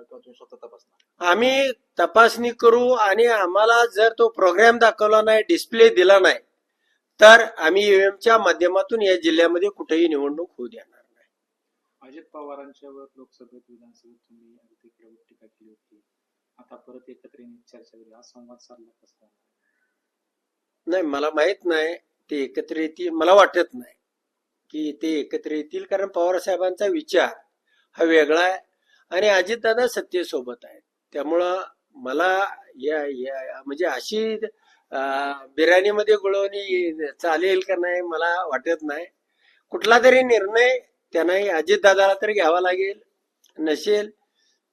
किंवा तुम्ही स्वतः तपासणार? आम्ही तपासणी करू आणि आम्हाला जर तो प्रोग्राम दाखवला नाही, डिस्प्ले दिला नाही, तर आम्ही ईव्हीएमच्या माध्यमातून या जिल्ह्यामध्ये कुठेही निवडणूक होऊ देणार नाही. अजित पवारांच्यावर लोकसभेत विधानसभेत तुम्ही अगदी कडवट टीका केली होती. आता परत एकत्र येऊन चर्चा केली, हा संवाद साधला कसा? नाही, मला माहित नाही ते एकत्र येतील. मला वाटत नाही की ते एकत्र येतील, कारण पवार साहेबांचा विचार हा वेगळा आहे आणि अजितदादा सत्तेसोबत आहेत. त्यामुळं मला म्हणजे अशी बिर्याणीमध्ये गुळवणी चालेल का नाही मला वाटत नाही. कुठला तरी निर्णय त्यांनाही अजितदादाला तरी घ्यावा लागेल. नसेल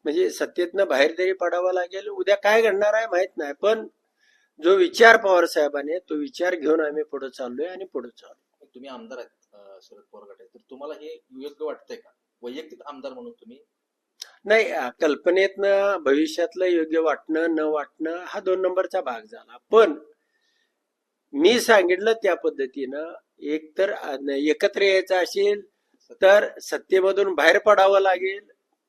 म्हणजे सत्तेतनं बाहेर तरी पडावं लागेल. उद्या काय घडणार आहे माहित नाही, पण जो विचार पवार साहेबांनी तो विचार घेऊन आम्ही पुढे चाललोय आणि पुढे चालू. तुम्ही आमदार आहेत शरद पवार गटाचे, तर तुम्हाला हे योग्य वाटतंय का वैयक्तिक आमदार म्हणून तुम्ही? नाही, कल्पनेतनं भविष्यातलं योग्य वाटणं न वाटणं हा 2 नंबरचा भाग झाला. पण मी सांगितलं त्या पद्धतीनं एकतर एकत्र यायचं असेल तर सत्तेमधून बाहेर पडावं लागेल,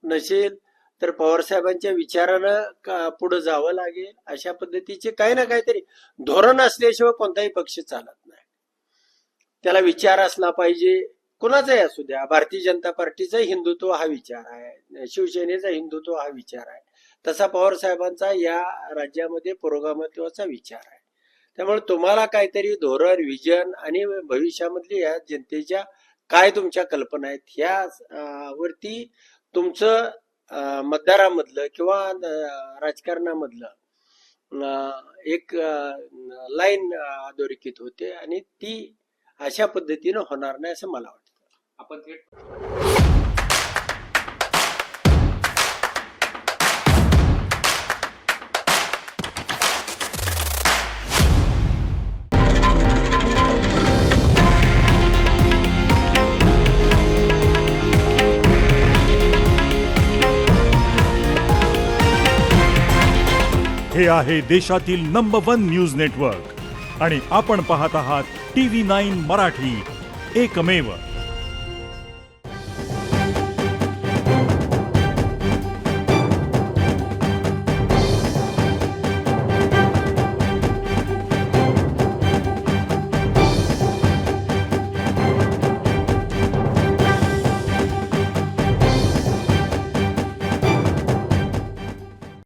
नसेल तर पवार साहेबांच्या विचारानं पुढे जावं लागेल. अशा पद्धतीचे काही ना काहीतरी धोरण असल्याशिवाय कोणताही पक्ष चालत नाही. त्याला विचार असला पाहिजे, कुणाचाही असू द्या. भारतीय जनता पार्टीचा हिंदुत्व हा विचार आहे, शिवसेनेचा हिंदुत्व हा विचार आहे, तसा पवार साहेबांचा या राज्यामध्ये पुरोगामित्वाचा विचार आहे. त्यामुळे तुम्हाला काहीतरी धोरण, विजन आणि भविष्यामधली या जनतेच्या काय तुमच्या कल्पना आहेत ह्या वरती तुमचं मतदारामधलं किंवा राजकारणामधलं एक लाईन अधोरेखित होते आणि ती अशा पद्धतीनं होणार नाही असं मला वाटतं. आपण थेट हे आहे देशातील नंबर 1 न्यूज नेटवर्क आणि आपण पाहत आहात TV9 मराठी, एकमेव.